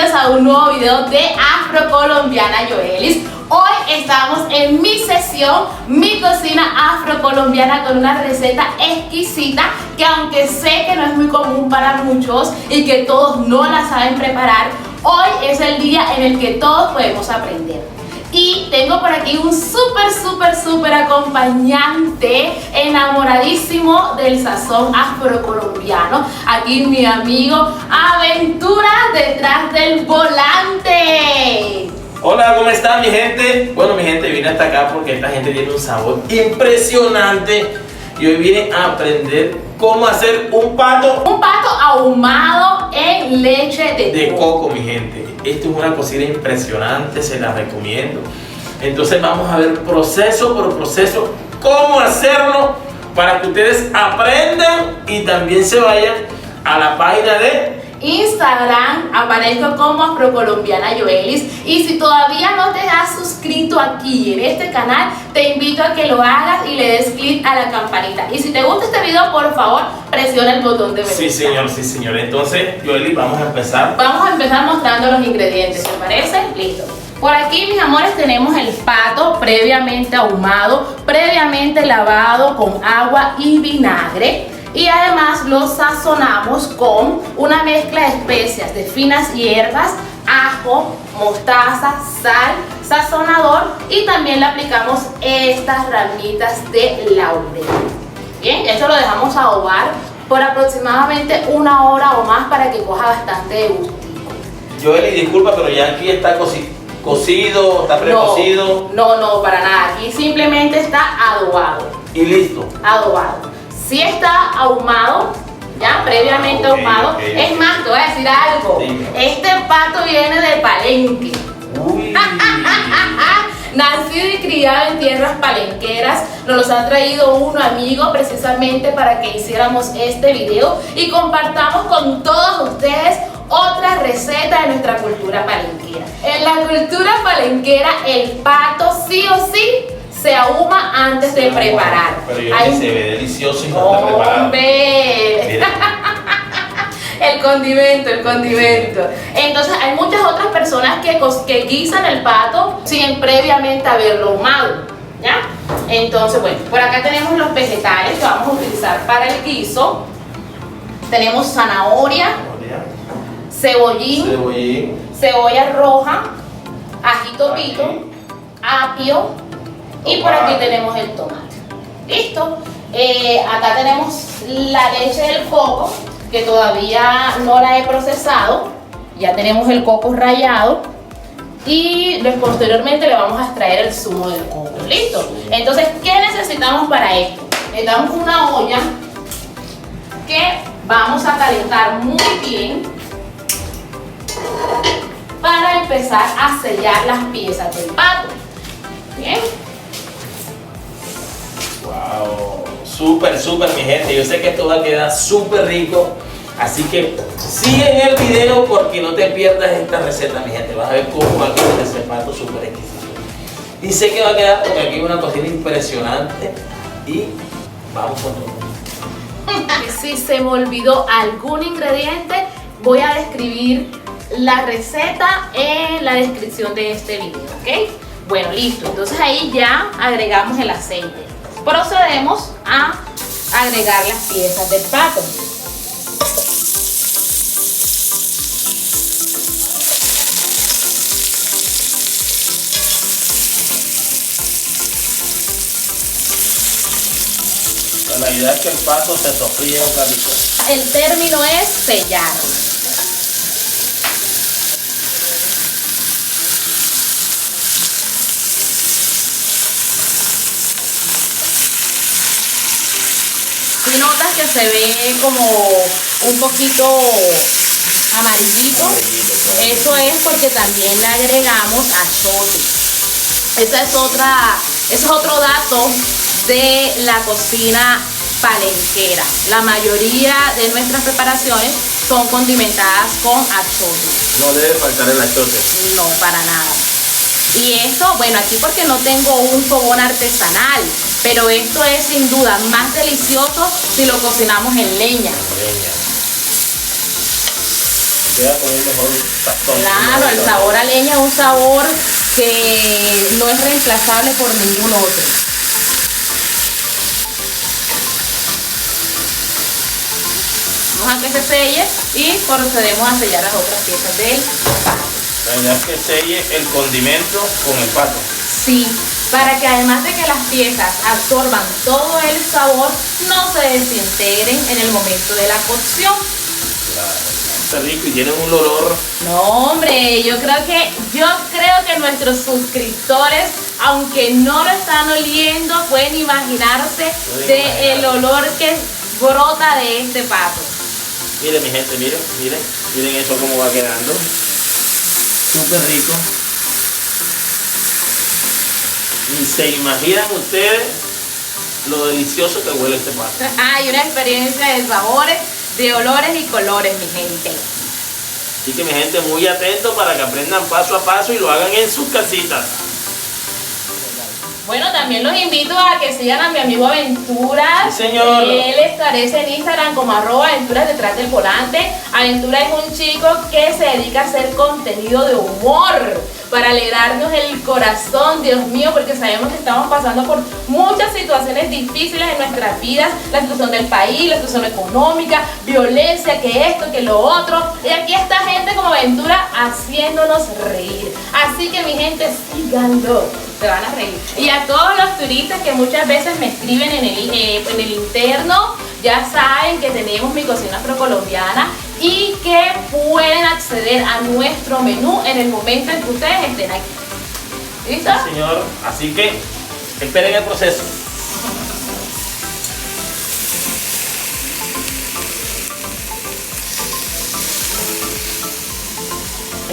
bienvenidos a un nuevo video de Afrocolombiana Yoelis. Hoy estamos en mi sesión, mi cocina afrocolombiana, con una receta exquisita que, aunque sé que no es muy común para muchos y que todos no la saben preparar, hoy es el día en el que todos podemos aprender. Y tengo por aquí un súper acompañante, enamoradísimo del sazón afrocolombiano. Aquí mi amigo Aventura detrás del volante. Hola, ¿cómo están mi gente? Bueno, mi gente, vine hasta acá porque esta gente tiene un sabor impresionante. Y hoy vine a aprender cómo hacer un pato. Un pato ahumado en leche de coco, mi gente. Esto es una cocina impresionante, se la recomiendo. Entonces vamos a ver proceso por proceso cómo hacerlo para que ustedes aprendan y también se vayan a la página de Instagram. Aparezco como Afrocolombiana Yoelis, y si todavía no te has suscrito aquí en este canal, te invito a que lo hagas y le des clic a la campanita. Y si te gusta este video, por favor, presiona el botón de me gusta. Sí señor. Entonces, Yoelis, vamos a empezar. Vamos a empezar mostrando los ingredientes, ¿te parece? Listo. Por aquí, mis amores, tenemos el pato previamente ahumado, previamente lavado con agua y vinagre. Y además lo sazonamos con una mezcla de especias, de finas hierbas, ajo, mostaza, sal, sazonador, y también le aplicamos estas ramitas de laurel. Bien, esto lo dejamos adobar por aproximadamente 1 hora o más para que coja bastante gustico. Yoelis, disculpa, pero ya aquí está cocido, está precocido. No, para nada. Aquí simplemente está adobado. Y listo. Adobado. Si está ahumado, ya previamente ahumado. Es más, te voy a decir algo. Dime. Este pato viene de Palenque. Uy. Nacido y criado en tierras palenqueras. Nos los ha traído un amigo precisamente para que hiciéramos este video y compartamos con todos ustedes otra receta de nuestra cultura palenquera. En la cultura palenquera, el pato sí o sí se ahuma antes de preparar. Pero yo que se ve delicioso y no está preparado. ¡Hombre! El condimento. Entonces hay muchas otras personas que guisan el pato sin previamente haberlo ahumado, ¿ya? Entonces, bueno, por acá tenemos los vegetales que vamos a utilizar para el guiso. Tenemos zanahoria, cebollín, cebolla roja, ajito pito, apio. Y por aquí tenemos el tomate. Listo. Acá tenemos la leche del coco, que todavía no la he procesado. Ya tenemos el coco rallado. Y posteriormente le vamos a extraer el zumo del coco. Listo. Entonces, ¿qué necesitamos para esto? Necesitamos una olla que vamos a calentar muy bien para empezar a sellar las piezas del pato. Bien. Wow, súper mi gente. Yo sé que esto va a quedar súper rico, así que sigue en el video porque no te pierdas esta receta, mi gente. Vas a ver cómo va a quedar ese pato súper exquisito. Y sé que va a quedar porque aquí hay una cocina impresionante y vamos con todo. Si se me olvidó algún ingrediente, voy a describir la receta en la descripción de este video, ¿ok? Bueno, listo. Entonces ahí ya agregamos el aceite. Procedemos a agregar las piezas del pato. La idea es que el pato se sofría un ratito. El término es sellar. Si notas que se ve como un poquito amarillito, eso es porque también le agregamos achote. Ese es otro dato de la cocina palenquera. La mayoría de nuestras preparaciones son condimentadas con achote. No debe faltar el achote. No, para nada. Y esto, bueno, aquí porque no tengo un fogón artesanal, pero esto es sin duda más delicioso si lo cocinamos en leña. queda con un mejor sazón. Claro, el sabor a leña es un sabor que no es reemplazable por ningún otro. Vamos a que se selle y procedemos a sellar las otras piezas del pato. La idea es que selle el condimento con el pato. Sí, para que además de que las piezas absorban todo el sabor, no se desintegren en el momento de la cocción. Claro, está rico y tiene un olor. No, hombre, yo creo que nuestros suscriptores, aunque no lo están oliendo, pueden imaginarse el olor que brota de este pato. Miren mi gente, miren eso cómo va quedando. Súper rico. Ni se imaginan ustedes lo delicioso que huele este pato. Hay una experiencia de sabores, de olores y colores, mi gente. Así que mi gente, muy atento para que aprendan paso a paso y lo hagan en sus casitas. Bueno, también los invito a que sigan a mi amigo Aventuras. Sí, señor. Él aparece en Instagram como @Aventuras detrás del volante. Aventuras es un chico que se dedica a hacer contenido de humor para alegrarnos el corazón, Dios mío, porque sabemos que estamos pasando por muchas situaciones difíciles en nuestras vidas, la situación del país, la situación económica, violencia, que esto, que lo otro, y aquí está gente como Aventura haciéndonos reír. Así que mi gente, síganlo, se van a reír. Y a todos los turistas que muchas veces me escriben en el interno, ya saben que tenemos mi cocina afrocolombiana y que pueden acceder a nuestro menú en el momento en que ustedes estén aquí. ¿Listo? Sí, señor. Así que esperen el proceso.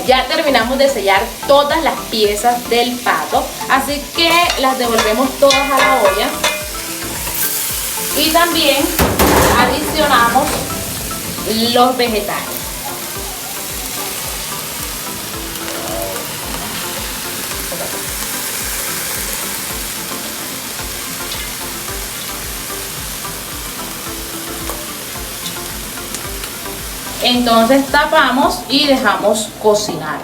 Ya terminamos de sellar todas las piezas del pato, así que las devolvemos todas a la olla y también adicionamos los vegetales. Entonces tapamos y dejamos cocinar,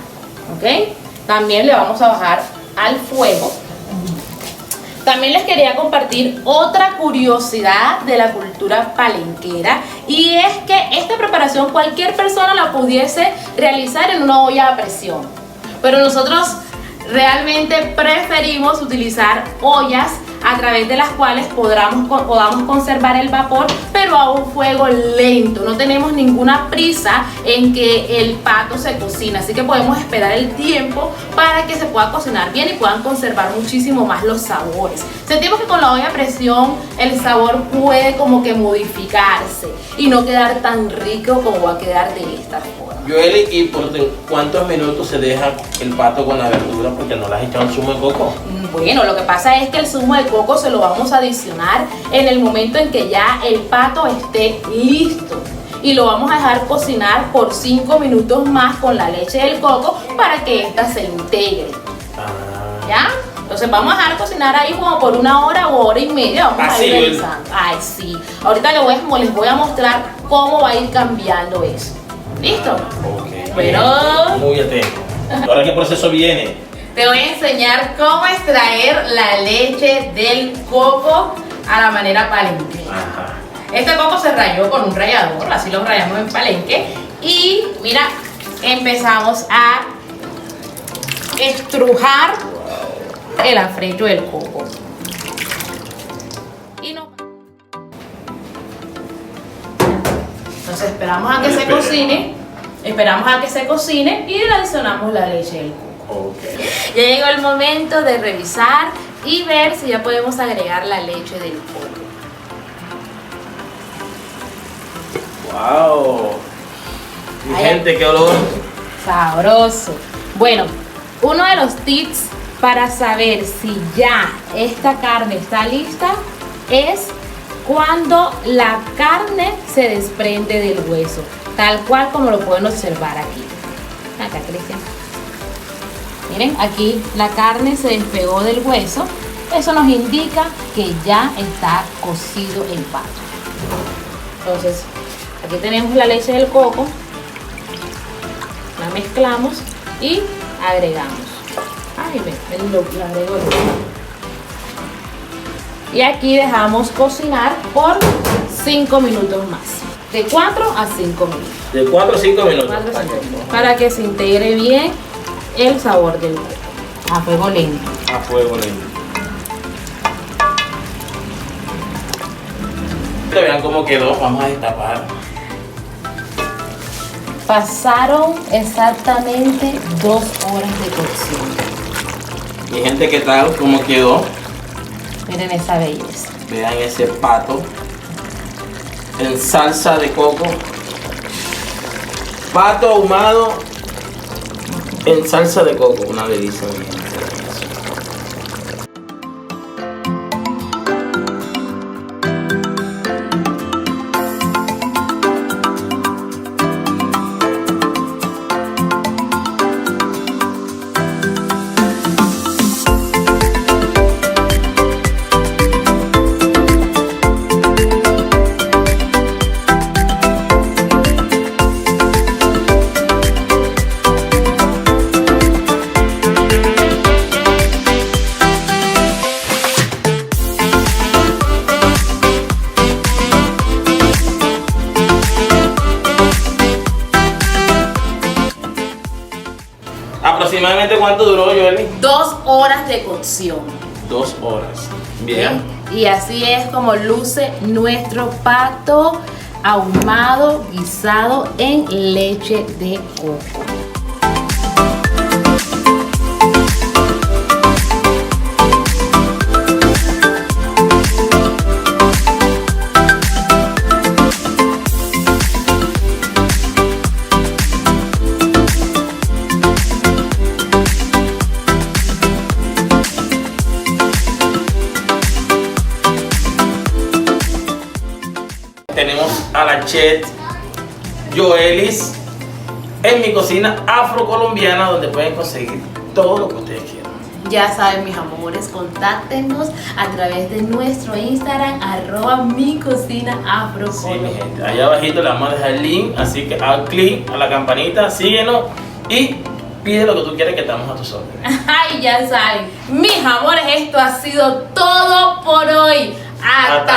¿ok? También le vamos a bajar al fuego. También les quería compartir otra curiosidad de la cultura palenquera, y es que esta preparación cualquier persona la pudiese realizar en una olla a presión, pero nosotros realmente preferimos utilizar ollas a través de las cuales podamos conservar el vapor, pero a un fuego lento. No tenemos ninguna prisa en que el pato se cocine, así que podemos esperar el tiempo para que se pueda cocinar bien y puedan conservar muchísimo más los sabores. Sentimos que con la olla a presión el sabor puede como que modificarse y no quedar tan rico como va a quedar de esta forma. Joely, ¿y por cuántos minutos se deja el pato con la verdura? Porque no le has echado el zumo de coco. Bueno, lo que pasa es que el zumo de coco se lo vamos a adicionar en el momento en que ya el pato esté listo. Y lo vamos a dejar cocinar por 5 minutos más con la leche del coco para que ésta se integre. ¿Ya? Entonces vamos a dejar cocinar ahí como por 1 hora o hora y media. Vamos a ir revisando. Ay, sí. Ahorita les voy a mostrar cómo va a ir cambiando eso. ¿Listo? Ok. Bueno. Muy atento. ¿Ahora qué proceso viene? Te voy a enseñar cómo extraer la leche del coco a la manera palenquera. Ajá. Este coco se rayó con un rallador, así lo rayamos en palenque. Y mira, empezamos a estrujar el afrecho del coco. Entonces esperamos a que se cocine. Esperamos a que se cocine y le adicionamos la leche del coco. Okay. Ya llegó el momento de revisar y ver si ya podemos agregar la leche del coco. ¡Wow! Mi Ay, gente, qué olor. Sabroso. Bueno, uno de los tips para saber si ya esta carne está lista es cuando la carne se desprende del hueso, tal cual como lo pueden observar aquí. Acá, Cristian. Miren, aquí la carne se despegó del hueso. Eso nos indica que ya está cocido el pato. Entonces, aquí tenemos la leche del coco. La mezclamos y agregamos. Ay, lo agrego. Y aquí dejamos cocinar por 5 minutos más. De 4 a 5 minutos. De 4 a 5 minutos. 4 a 5 minutos. Para que se integre bien el sabor del coco. A fuego lento. A fuego lento. Vean cómo quedó. Vamos a destapar. Pasaron exactamente 2 horas de cocción. Mi gente, ¿qué tal? ¿Cómo quedó? Miren esa belleza. Vean ese pato en salsa de coco. Pato ahumado en salsa de coco. Una delicia, mi gente. ¿Aproximadamente cuánto duró, Joely? 2 horas de cocción. 2 horas. Bien. Y así es como luce nuestro pato ahumado guisado en leche de coco. Tenemos a la chef Joelis en mi cocina afrocolombiana, donde pueden conseguir todo lo que ustedes quieran. Ya saben, mis amores, contáctenos a través de nuestro Instagram @micocinaafrocolombiana. Sí, mi gente, allá abajito le vamos a dejar el link, así que haz clic a la campanita, síguenos y pide lo que tú quieras, que estamos a tus órdenes. Ay, ya saben, mis amores, esto ha sido todo por hoy. Hasta